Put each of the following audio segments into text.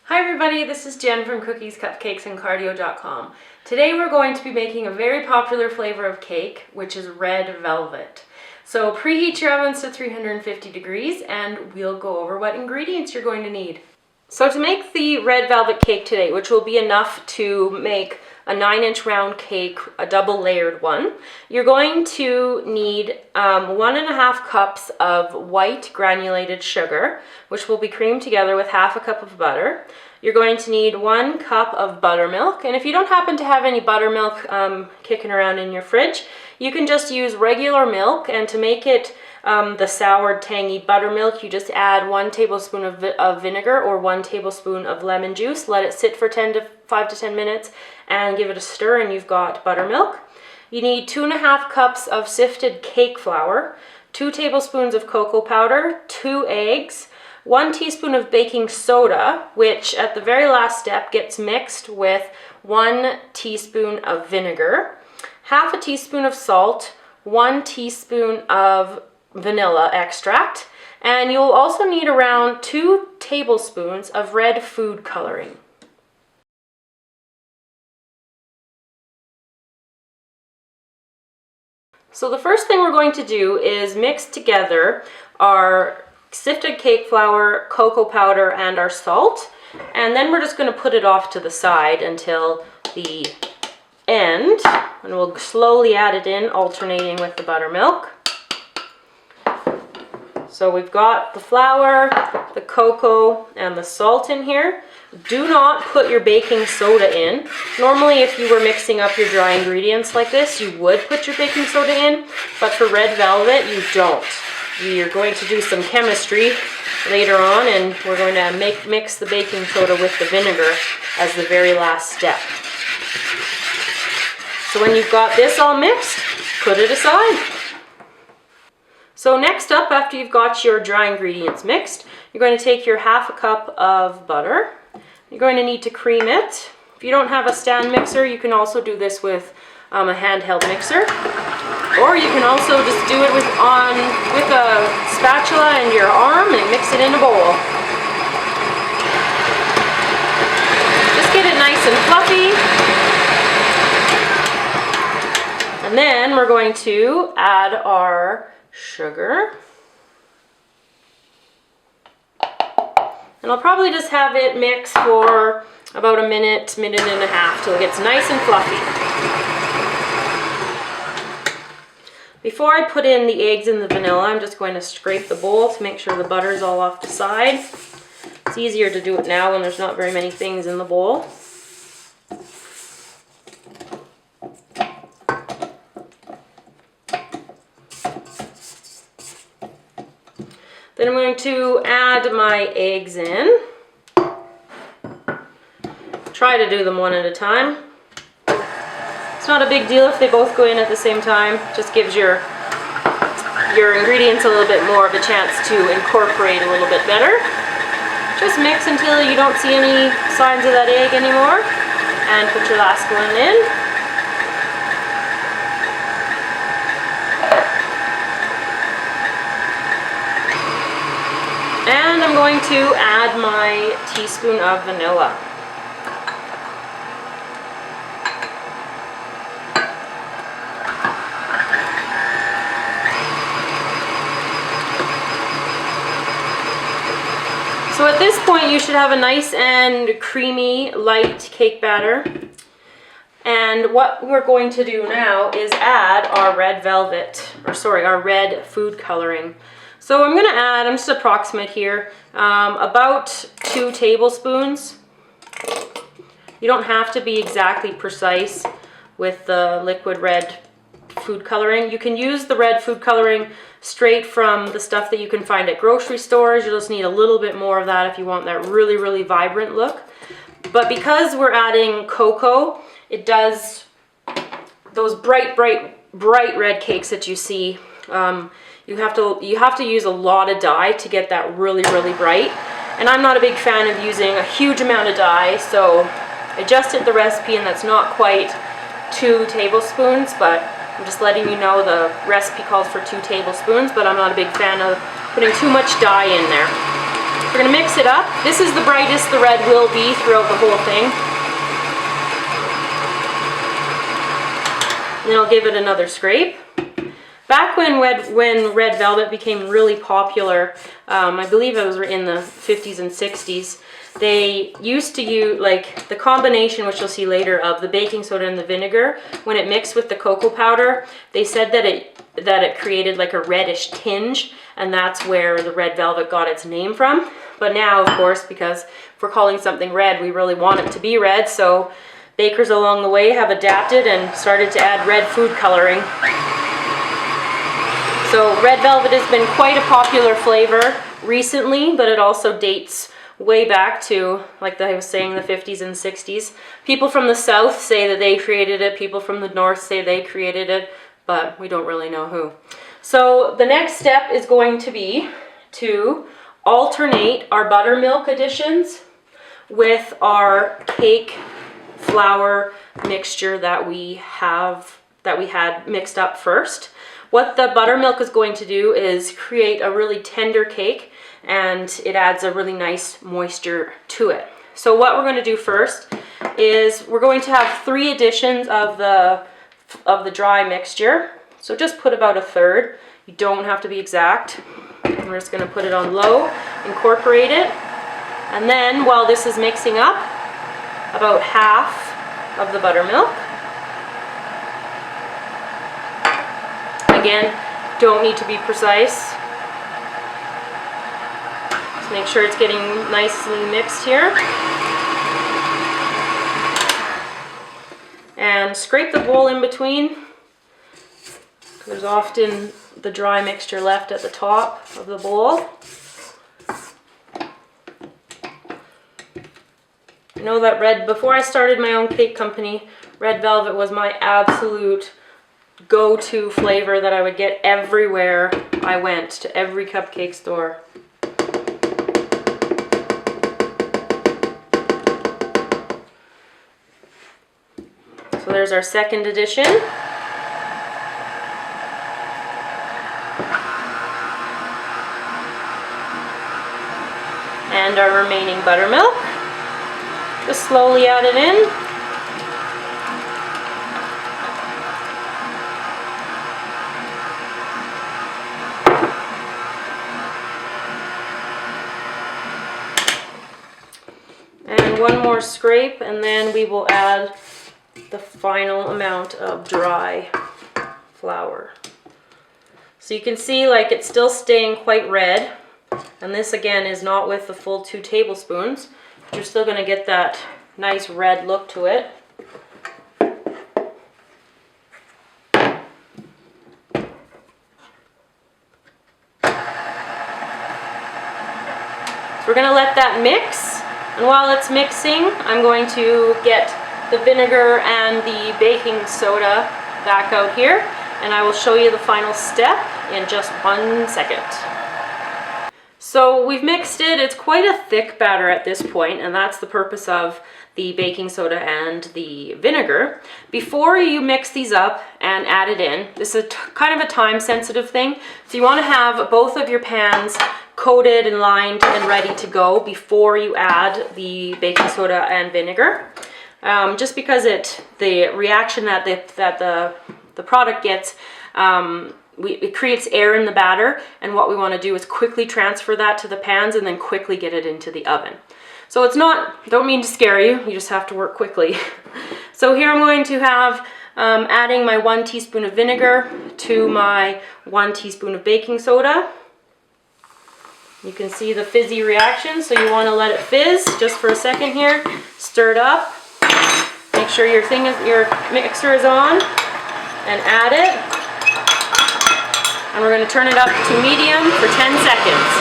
Hi everybody, this is Jen from Cookies, Cupcakes, and Cardio.com. Today we're going to be making a very popular flavor of cake, which is red velvet. So preheat your ovens to 350 degrees and we'll go over what ingredients you're going to need. So to make the red velvet cake today, which will be enough to make a 9-inch round cake, a double layered one, you're going to need 1.5 cups of white granulated sugar, which will be creamed together with half a cup of butter. You're going to need 1 cup of buttermilk, and if you don't happen to have any buttermilk kicking around in your fridge, you can just use regular milk, and to make it the soured, tangy buttermilk, you just add 1 tablespoon of vinegar or 1 tablespoon of lemon juice. Let it sit for 5 to 10 minutes and give it a stir, and you've got buttermilk. You need 2.5 cups of sifted cake flour, 2 tablespoons of cocoa powder, 2 eggs, 1 teaspoon of baking soda, which at the very last step gets mixed with 1 teaspoon of vinegar, half a teaspoon of salt, 1 teaspoon of vanilla extract, and you'll also need around 2 tablespoons of red food coloring. So the first thing we're going to do is mix together our sifted cake flour, cocoa powder, and our salt, and then we're just going to put it off to the side until the end, and we'll slowly add it in, alternating with the buttermilk. So we've got the flour, the cocoa, and the salt in here. Do not put your baking soda in. Normally, if you were mixing up your dry ingredients like this, you would put your baking soda in, but for red velvet, you don't. We are going to do some chemistry later on, and we're going to mix the baking soda with the vinegar as the very last step. So when you've got this all mixed, put it aside. So next up, after you've got your dry ingredients mixed, you're going to take your half a cup of butter. You're going to need to cream it. If you don't have a stand mixer, you can also do this with a handheld mixer. Or you can also just do it with a spatula and your arm and mix it in a bowl. Just get it nice and fluffy. And then we're going to add our sugar. And I'll probably just have it mix for about a minute, minute and a half till it gets nice and fluffy. Before I put in the eggs and the vanilla, I'm just going to scrape the bowl to make sure the butter's all off the side. It's easier to do it now when there's not very many things in the bowl. Then I'm going to add my eggs in. Try to do them one at a time. It's not a big deal if they both go in at the same time. It just gives your ingredients a little bit more of a chance to incorporate a little bit better. Just mix until you don't see any signs of that egg anymore, and put your last one in. And I'm going to add my teaspoon of vanilla. So at this point, you should have a nice and creamy, light cake batter. And what we're going to do now is add our red our red food coloring. So I'm going to add, I'm just approximate here, about 2 tablespoons. You don't have to be exactly precise with the liquid red food coloring. You can use the red food coloring straight from the stuff that you can find at grocery stores. You'll just need a little bit more of that if you want that really, really vibrant look. But because we're adding cocoa, it does those bright red cakes that you see. You have to use a lot of dye to get that really, really bright. And I'm not a big fan of using a huge amount of dye, so I adjusted the recipe, and that's not quite 2 tablespoons, but I'm just letting you know the recipe calls for 2 tablespoons, but I'm not a big fan of putting too much dye in there. We're going to mix it up. This is the brightest the red will be throughout the whole thing. And then I'll give it another scrape. Back when red velvet became really popular, I believe it was in the 50s and 60s, they used to use, like, the combination, which you'll see later, of the baking soda and the vinegar. When it mixed with the cocoa powder, they said that it created like a reddish tinge, and that's where the red velvet got its name from. But now, of course, because if we're calling something red, we really want it to be red, so bakers along the way have adapted and started to add red food coloring. So red velvet has been quite a popular flavor recently, but it also dates way back to, like I was saying, the 50s and 60s. People from the south say that they created it, people from the north say they created it, but we don't really know who. So the next step is going to be to alternate our buttermilk additions with our cake flour mixture that we had mixed up first. What the buttermilk is going to do is create a really tender cake, and it adds a really nice moisture to it. So what we're going to do first is we're going to have 3 additions of the dry mixture. So just put about 1/3. You don't have to be exact. And we're just going to put it on low, incorporate it, and then while this is mixing up, about half of the buttermilk. Again, don't need to be precise. Just make sure it's getting nicely mixed here. And scrape the bowl in between. There's often the dry mixture left at the top of the bowl. I know that before I started my own cake company, red velvet was my absolute go-to flavor that I would get everywhere I went, to every cupcake store. So there's our second addition. And our remaining buttermilk. Just slowly add it in. And one more scrape, and then we will add the final amount of dry flour. So you can see, like, it's still staying quite red, and this again is not with the full 2 tablespoons. You're still going to get that nice red look to it. So we're going to let that mix, and while it's mixing, I'm going to get the vinegar and the baking soda back out here, and I will show you the final step in just 1 second. So we've mixed it. It's quite a thick batter at this point, and that's the purpose of the baking soda and the vinegar. Before you mix these up and add it in, this is kind of a time sensitive thing, so you want to have both of your pans coated and lined and ready to go before you add the baking soda and vinegar. Just because the reaction that the product gets, it creates air in the batter, and what we want to do is quickly transfer that to the pans and then quickly get it into the oven. So it's not, don't mean to scare you, you just have to work quickly. So here I'm going to have adding my 1 teaspoon of vinegar to my 1 teaspoon of baking soda. You can see the fizzy reaction, so you want to let it fizz just for a second here. Stir it up. Make sure your mixer is on, and add it. And we're going to turn it up to medium for 10 seconds.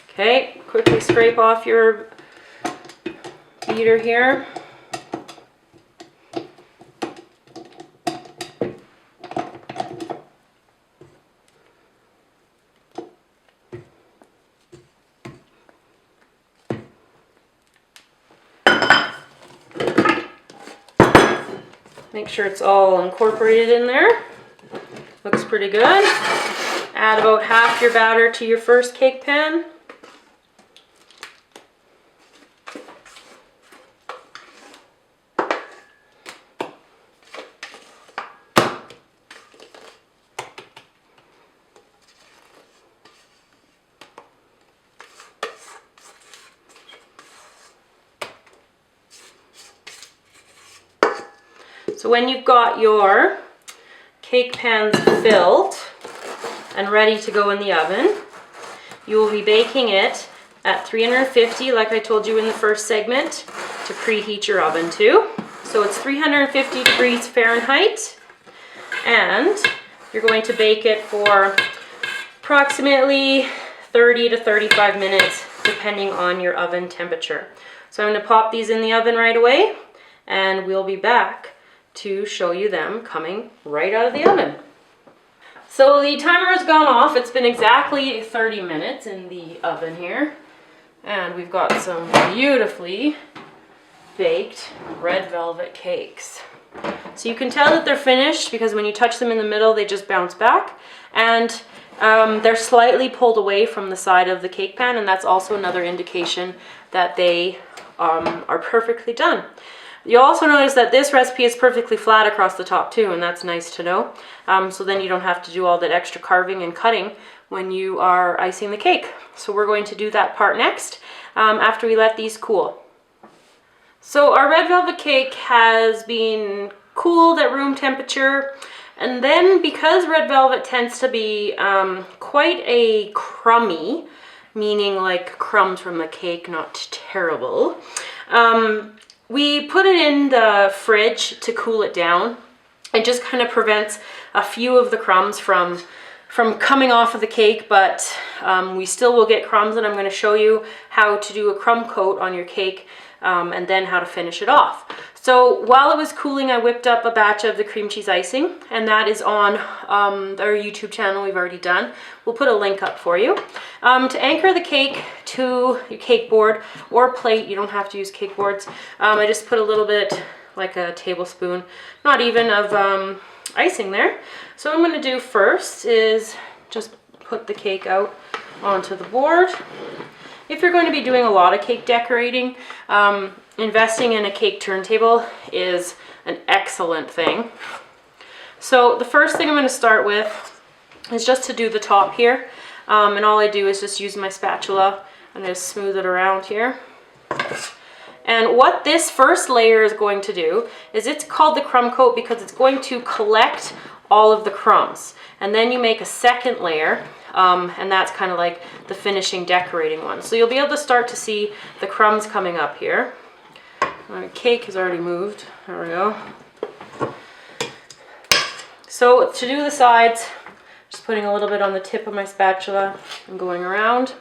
Okay, quickly scrape off your beater here. Make sure it's all incorporated in there. Looks pretty good. Add about half your batter to your first cake pan. So when you've got your cake pans filled and ready to go in the oven, you will be baking it at 350, like I told you in the first segment, to preheat your oven to. So it's 350 degrees Fahrenheit, and you're going to bake it for approximately 30 to 35 minutes, depending on your oven temperature. So I'm going to pop these in the oven right away, and we'll be back to show you them coming right out of the oven. So the timer has gone off. It's been exactly 30 minutes in the oven here. And we've got some beautifully baked red velvet cakes. So you can tell that they're finished because when you touch them in the middle, they just bounce back. And they're slightly pulled away from the side of the cake pan, and that's also another indication that they are perfectly done. You'll also notice that this recipe is perfectly flat across the top too, and that's nice to know. So then you don't have to do all that extra carving and cutting when you are icing the cake. So we're going to do that part next after we let these cool. So our red velvet cake has been cooled at room temperature, and then because red velvet tends to be quite a crummy, meaning like crumbs from the cake, not terrible, we put it in the fridge to cool it down. It just kind of prevents a few of the crumbs from coming off of the cake, but we still will get crumbs, and I'm going to show you how to do a crumb coat on your cake and then how to finish it off. So while it was cooling, I whipped up a batch of the cream cheese icing, and that is on our YouTube channel we've already done. We'll put a link up for you. To anchor the cake to your cake board or plate, you don't have to use cake boards. I just put a little bit, like a tablespoon, not even, of icing there. So what I'm going to do first is just put the cake out onto the board. If you're going to be doing a lot of cake decorating, investing in a cake turntable is an excellent thing. So the first thing I'm going to start with is just to do the top here. And all I do is just use my spatula and just smooth it around here. And what this first layer is going to do is, it's called the crumb coat because it's going to collect all of the crumbs. And then you make a second layer, and that's kind of like the finishing decorating one. So you'll be able to start to see the crumbs coming up here. My cake has already moved. There we go. So to do the sides, just putting a little bit on the tip of my spatula and going around.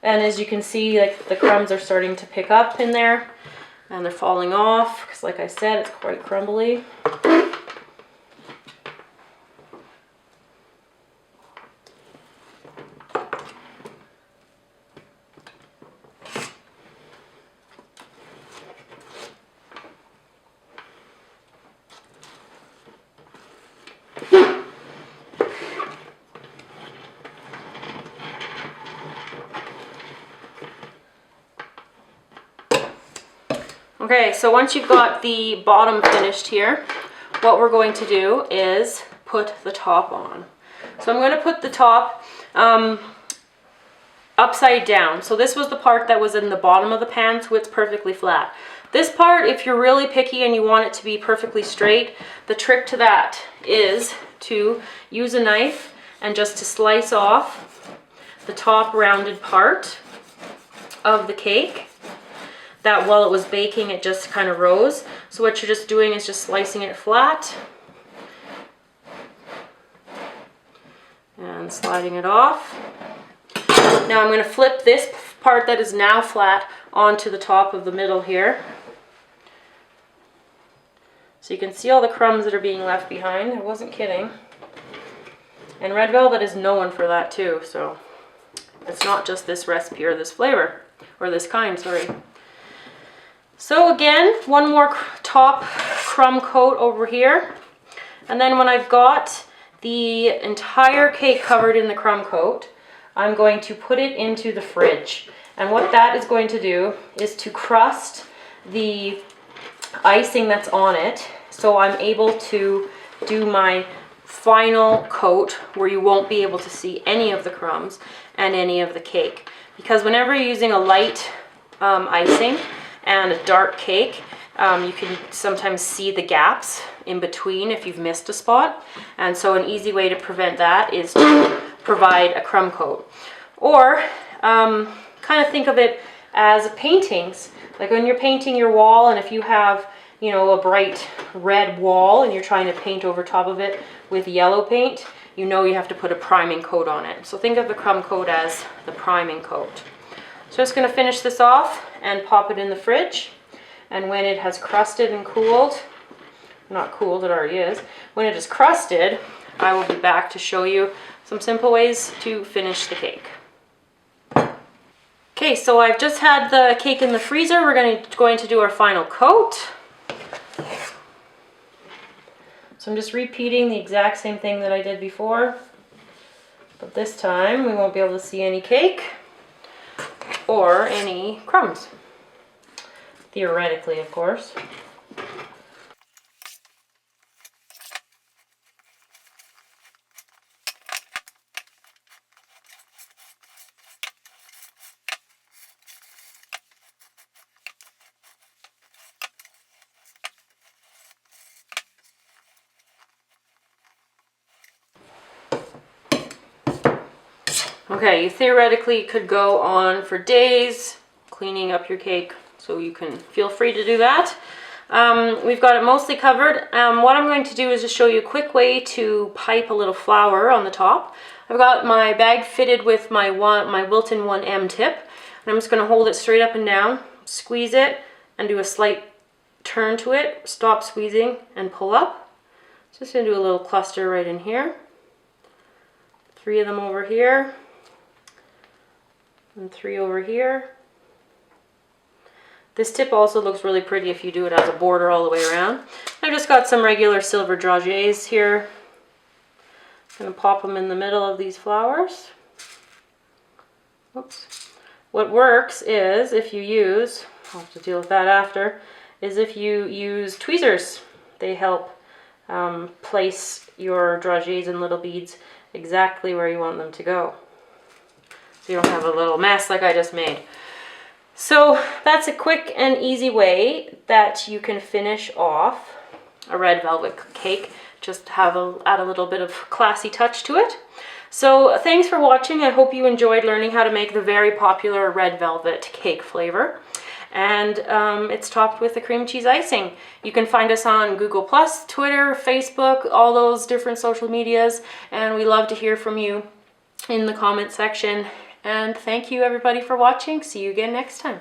And as you can see, like, the crumbs are starting to pick up in there, and they're falling off because, like I said, it's quite crumbly. Okay, so once you've got the bottom finished here, what we're going to do is put the top on. So I'm going to put the top upside down. So this was the part that was in the bottom of the pan, so it's perfectly flat. This part, if you're really picky and you want it to be perfectly straight, the trick to that is to use a knife and just to slice off the top rounded part of the cake. That while it was baking, it just kind of rose. So what you're just doing is just slicing it flat and sliding it off. Now I'm going to flip this part that is now flat onto the top of the middle here. So you can see all the crumbs that are being left behind. I wasn't kidding. And red velvet is known for that too, so it's not just this recipe or this flavor, or this kind, sorry. So again, one more top crumb coat over here. And then when I've got the entire cake covered in the crumb coat, I'm going to put it into the fridge. And what that is going to do is to crust the icing that's on it, so I'm able to do my final coat where you won't be able to see any of the crumbs and any of the cake. Because whenever you're using a light icing and a dark cake, you can sometimes see the gaps in between if you've missed a spot. And so an easy way to prevent that is to provide a crumb coat. Or kind of think of it as paintings. Like when you're painting your wall, and if you have, you know, a bright red wall and you're trying to paint over top of it with yellow paint, you know you have to put a priming coat on it. So think of the crumb coat as the priming coat. So I'm just going to finish this off and pop it in the fridge. And when it has crusted and cooled, not cooled, it already is, when it is crusted, I will be back to show you some simple ways to finish the cake. Okay, so I've just had the cake in the freezer. We're going to do our final coat. So I'm just repeating the exact same thing that I did before, but this time we won't be able to see any cake or any crumbs. Theoretically, of course. Okay, you theoretically could go on for days cleaning up your cake, so you can feel free to do that. We've got it mostly covered. What I'm going to do is just show you a quick way to pipe a little flour on the top. I've got my bag fitted with my Wilton 1M tip, and I'm just going to hold it straight up and down, squeeze it, and do a slight turn to it, stop squeezing, and pull up. Just going to do a little cluster right in here. 3 of them over here, and 3 over here. This tip also looks really pretty if you do it as a border all the way around. I've just got some regular silver dragées here. I'm going to pop them in the middle of these flowers. Oops. What works is if you use, I'll have to deal with that after, is if you use tweezers. They help place your dragées and little beads exactly where you want them to go, so you don't have a little mess like I just made. So that's a quick and easy way that you can finish off a red velvet cake. Just add a little bit of classy touch to it. So thanks for watching. I hope you enjoyed learning how to make the very popular red velvet cake flavor. And it's topped with the cream cheese icing. You can find us on Google+, Twitter, Facebook, all those different social medias, and we love to hear from you in the comment section. And thank you everybody for watching. See you again next time.